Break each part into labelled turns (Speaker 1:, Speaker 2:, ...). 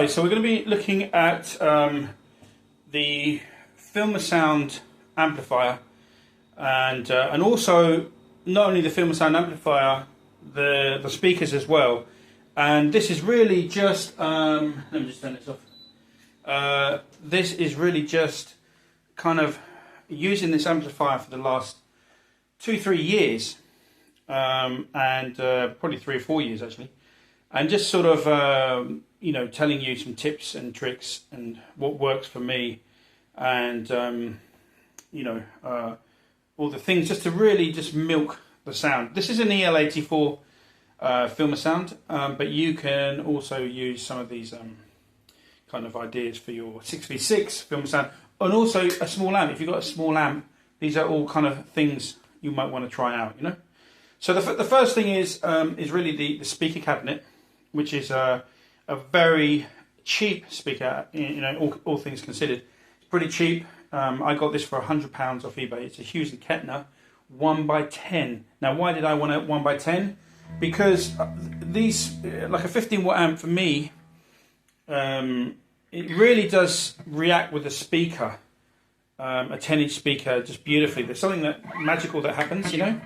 Speaker 1: Hi, so we're going to be looking at the Filmasound amplifier and also not only the Filmasound amplifier, the speakers as well. And this is really just, let me just turn this off. This is really just kind of using this amplifier for the last 2-3 years, and probably 3 or 4 years actually, and just sort of you know, telling you some tips and tricks and what works for me, and you know, all the things just to really just milk the sound. This is an EL84 Filmasound, but you can also use some of these kind of ideas for your 6v6 Filmasound, and also a small amp. If you've got a small amp, these are all kind of things you might want to try out, you know. So the first thing is really the speaker cabinet, which is a very cheap speaker, you know, all things considered. It's pretty cheap. I got this for £100 off eBay. It's a Hughes and Kettner 1x10. Now, why did I want a 1x10? Because these, like a 15 watt amp for me, it really does react with the speaker, a 10-inch speaker, just beautifully. There's something that magical that happens, you know.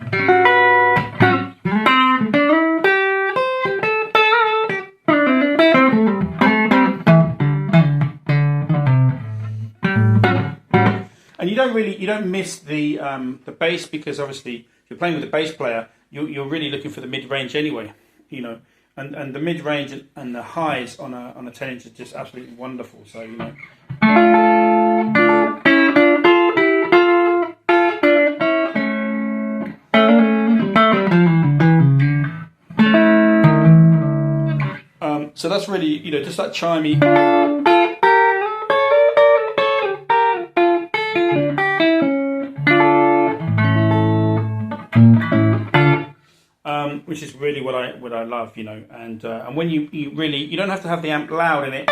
Speaker 1: And you don't miss the bass, because obviously if you're playing with a bass player, you're really looking for the mid range anyway, you know, and the mid range and the highs on a 10-inch is just absolutely wonderful. So, you know. So that's really, you know, just that chimey. Which is really what I love, you know, and when you don't have to have the amp loud in it.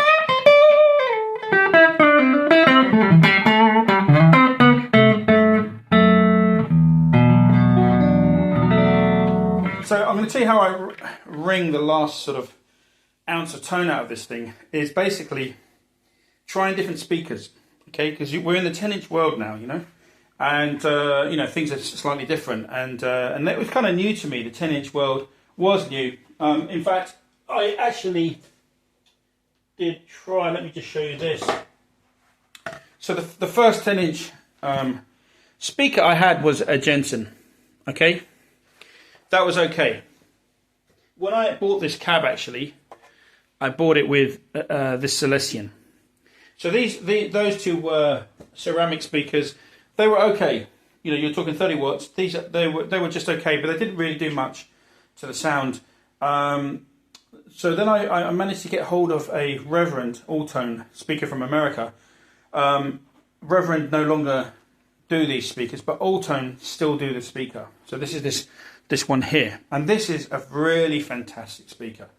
Speaker 1: So I'm going to tell you how I ring the last sort of ounce of tone out of this thing. Is basically trying different speakers, okay? Because we're in the 10-inch world now, you know. And you know, things are slightly different, and that was kind of new to me. The 10-inch world was new. In fact, I actually did try. Let me just show you this. So the first 10-inch speaker I had was a Jensen. Okay, that was okay. When I bought this cab, actually, I bought it with this Celestion. So those two were ceramic speakers. They were okay, you know. You're talking 30 watts. They were just okay, but they didn't really do much to the sound. So then I managed to get hold of a Reverend Alltone speaker from America. Reverend no longer do these speakers, but Alltone still do the speaker. So this is this one here, and this is a really fantastic speaker.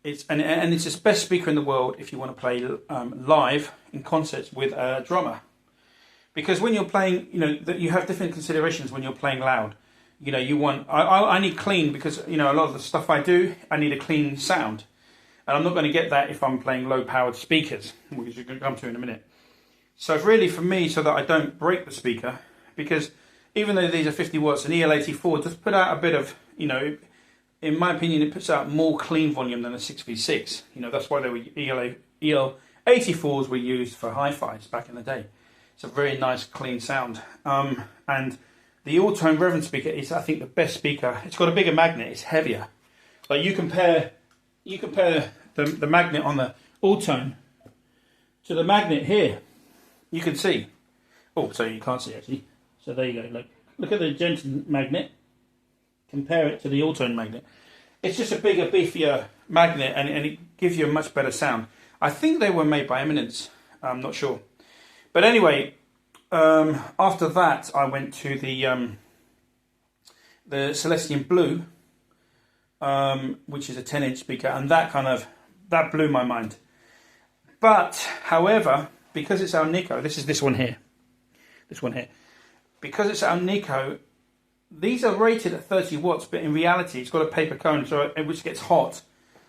Speaker 1: It's the best speaker in the world if you want to play live in concerts with a drummer. Because when you're playing, you know, you have different considerations when you're playing loud. You know, you want, I need clean, because, you know, a lot of the stuff I do, I need a clean sound. And I'm not going to get that if I'm playing low-powered speakers, which you're going to come to in a minute. So really, for me, so that I don't break the speaker, because even though these are 50 watts, an EL84 does put out a bit of, you know, in my opinion, it puts out more clean volume than a 6v6. You know, that's why they were EL84s were used for hi-fis back in the day. It's a very nice, clean sound. And the Alltone Reverend speaker is, I think, the best speaker. It's got a bigger magnet. It's heavier. Like you compare the magnet on the Alltone to the magnet here. You can see. Oh, so you can't see actually. So there you go. Look at the Jensen magnet. Compare it to the Alltone magnet. It's just a bigger, beefier magnet, and it gives you a much better sound. I think they were made by Eminence. I'm not sure. But anyway, after that, I went to the Celestion Blue, which is a 10-inch speaker, and that blew my mind. But, however, because it's Alnico, this one here, because it's Alnico, these are rated at 30 watts, but in reality, it's got a paper cone, so which gets hot.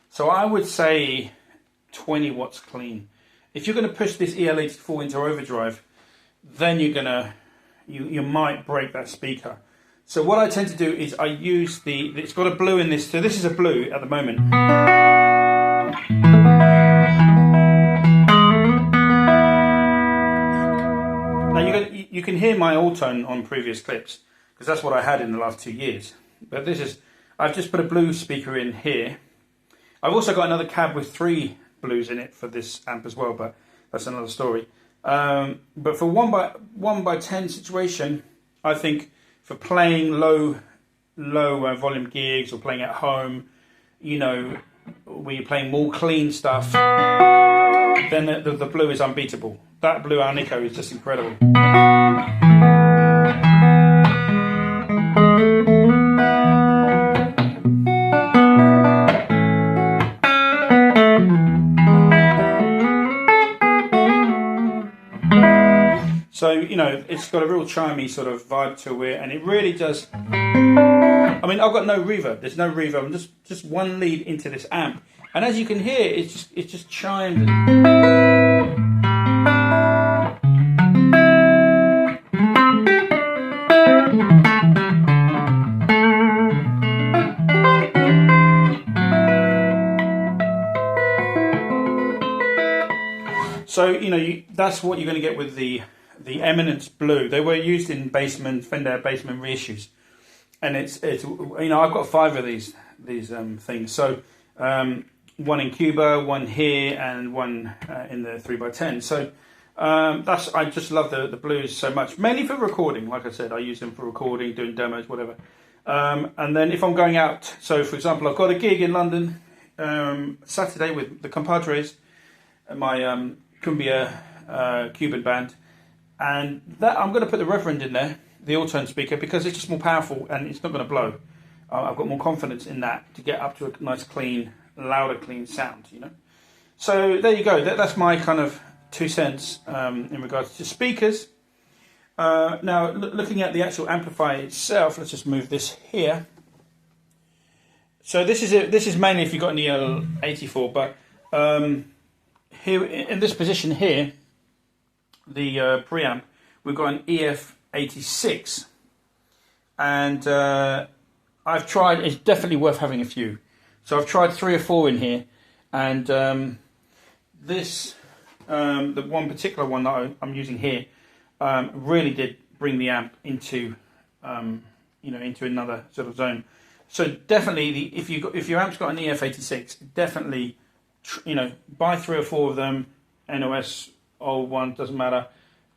Speaker 1: So I would say 20 watts clean. If you're going to push this EL84 into overdrive, then you might break that speaker. So what I tend to do is I use it's got a blue in this, so this is a blue at the moment. Now you can hear my all-tone on previous clips, because that's what I had in the last 2 years. But I've just put a blue speaker in here. I've also got another cab with 3 blues in it for this amp as well, but that's another story. But for 1x10 situation, I think for playing low volume gigs or playing at home, you know, where you're playing more clean stuff, then the blue is unbeatable. That blue Alnico is just incredible. So, you know, it's got a real chimey sort of vibe to it, and it really does. I mean, I've got no reverb. There's no reverb. I'm just one lead into this amp, and as you can hear, it's just chimed. So, you know, that's what you're going to get with the Eminence Blue. They were used in Fender Bassman reissues, and it's you know, I've got 5 of these things. So one in Cuba, one here, and one in the 3x10. So I just love the blues so much, mainly for recording. Like I said, I use them for recording, doing demos, whatever. And then if I'm going out, so for example, I've got a gig in London Saturday with the Compadres, my cumbia Cuban band, and that I'm going to put the Reverend in there, the all-tone speaker, because it's just more powerful and it's not going to blow. I've got more confidence in that to get up to a nice clean, louder clean sound, you know. So there you go. That's my kind of 2 cents in regards to speakers. Now looking at the actual amplifier itself, let's just move this here. So this is mainly if you've got an EL84, but here in this position here, the preamp, we've got an EF86, and I've tried. It's definitely worth having a few. So I've tried 3 or 4 in here, and the one particular one that I'm using here really did bring the amp into you know, into another sort of zone. So definitely, if your amp's got an EF86, definitely, you know, buy 3 or 4 of them, NOS, old one, doesn't matter,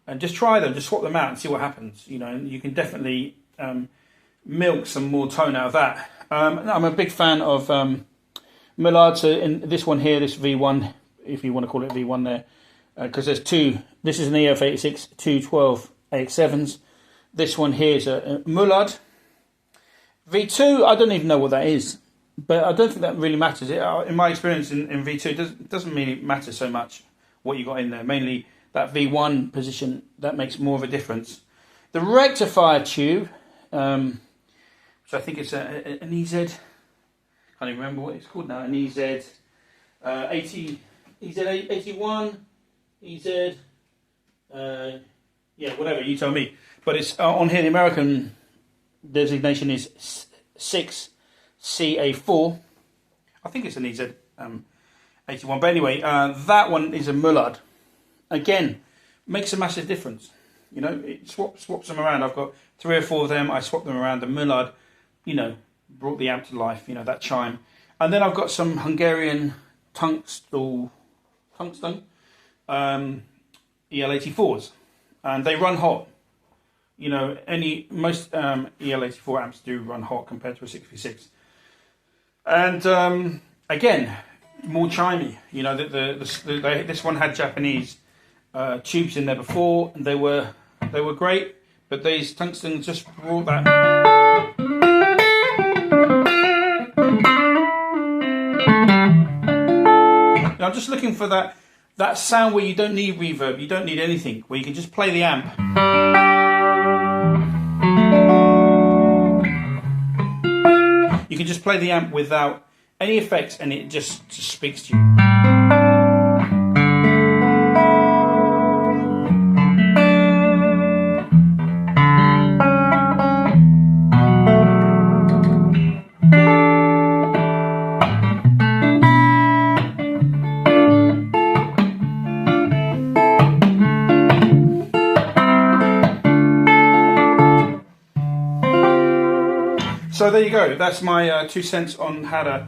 Speaker 1: and just try them, just swap them out and see what happens. You know, and you can definitely milk some more tone out of that. I'm a big fan of Millard. So in this one here, this V1, if you want to call it V1 there, because there's 2. This is an EF86, 212 AX7s. This one here is a Mullard. V2, I don't even know what that is, but I don't think that really matters. In my experience in V2, it doesn't really matter so much what you got in there. Mainly that V1 position, that makes more of a difference. The rectifier tube, which I think it's an EZ, can't even remember what it's called now, an EZ 80, EZ 81, EZ, yeah, whatever, you tell me. But it's on here, the American designation is 6CA4. I think it's an EZ 81, but anyway, that one is a Mullard. Again, makes a massive difference. You know, it swaps them around. I've got 3 or 4 of them. I swap them around. The Mullard, you know, brought the amp to life. You know, that chime. And then I've got some Hungarian tungsten EL84s, and they run hot. You know, most EL84 amps do run hot compared to a 6v6. And again, more chimey. You know, this one had Japanese tubes in there before, and they were great, but these tungsten just brought that. I'm just looking for that sound where you don't need reverb, you don't need anything, where you can just play the amp. You can just play the amp without any effects, and it just speaks to you. So there you go. That's my 2 cents on how to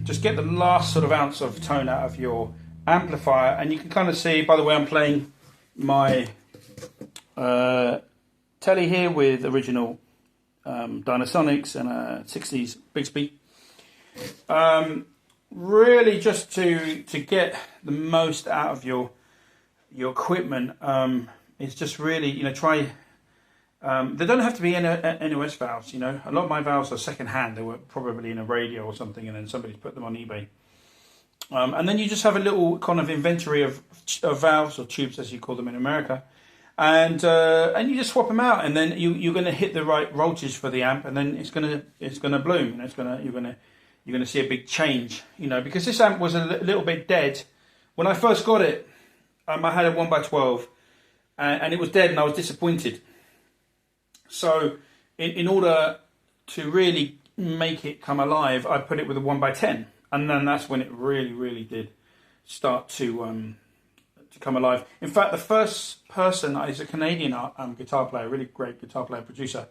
Speaker 1: just get the last sort of ounce of tone out of your amplifier. And you can kind of see, by the way, I'm playing my telly here with original Dynasonics and a 60s Bigsby. Really just to get the most out of your equipment, it's just really, you know, try. They don't have to be NOS valves, you know. A lot of my valves are second hand. They were probably in a radio or something, and then somebody's put them on eBay. And then you just have a little kind of inventory of valves or tubes, as you call them in America, and you just swap them out, and then you're going to hit the right voltage for the amp, and then it's going to bloom, and you're going to see a big change, you know, because this amp was a little bit dead when I first got it. I had a 1x12, and it was dead, and I was disappointed. So, in order to really make it come alive, I put it with a 1x10, and then that's when it really did start to come alive. In fact, the first person is a Canadian guitar player, really great guitar player, producer,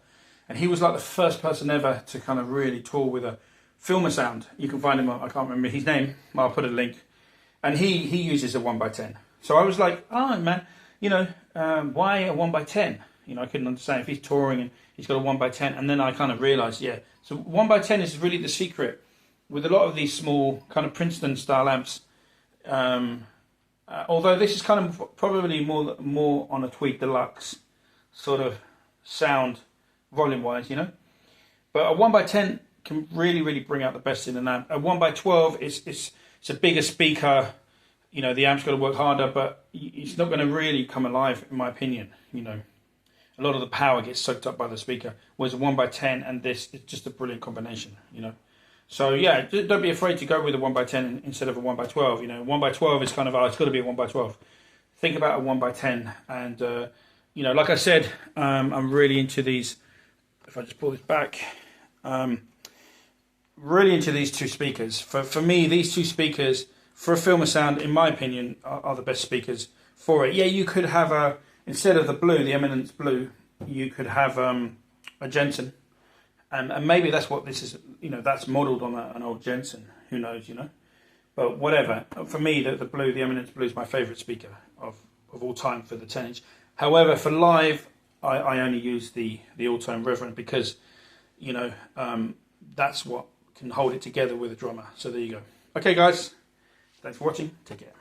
Speaker 1: and he was like the first person ever to kind of really tour with a Filmer sound. You can find him. I can't remember his name. I'll put a link, and he uses a 1x10. So I was like, oh man, you know, why a 1x10? You know, I couldn't understand if he's touring and he's got a 1x10. And then I kind of realised, yeah. So 1x10 is really the secret with a lot of these small kind of Princeton style amps. Although this is kind of probably more on a Tweed Deluxe sort of sound volume wise, you know. But a 1x10 can really bring out the best in an amp. A 1x12 it's a bigger speaker. You know, the amp's got to work harder, but it's not going to really come alive, in my opinion. You know, a lot of the power gets soaked up by the speaker. Whereas a 1x10 and this, it's just a brilliant combination, you know. So yeah, don't be afraid to go with a 1x10 instead of a 1x12. You know, 1x12 is kind of, it's got to be a 1x12. Think about a 1x10, and you know, like I said, I'm really into these. If I just pull this back, really into these two speakers. For me, these two speakers for a Filmer sound, in my opinion, are the best speakers for it. Yeah, you could have instead of the blue, the Eminence blue, you could have a Jensen, and maybe that's what this is. You know, that's modelled on an old Jensen. Who knows? You know, but whatever. For me, the blue, the Eminence blue, is my favourite speaker of all time for the 10-inch. However, for live, I only use the All-Tone Reverend because, you know, that's what can hold it together with a drummer. So there you go. Okay, guys. Thanks for watching. Take care.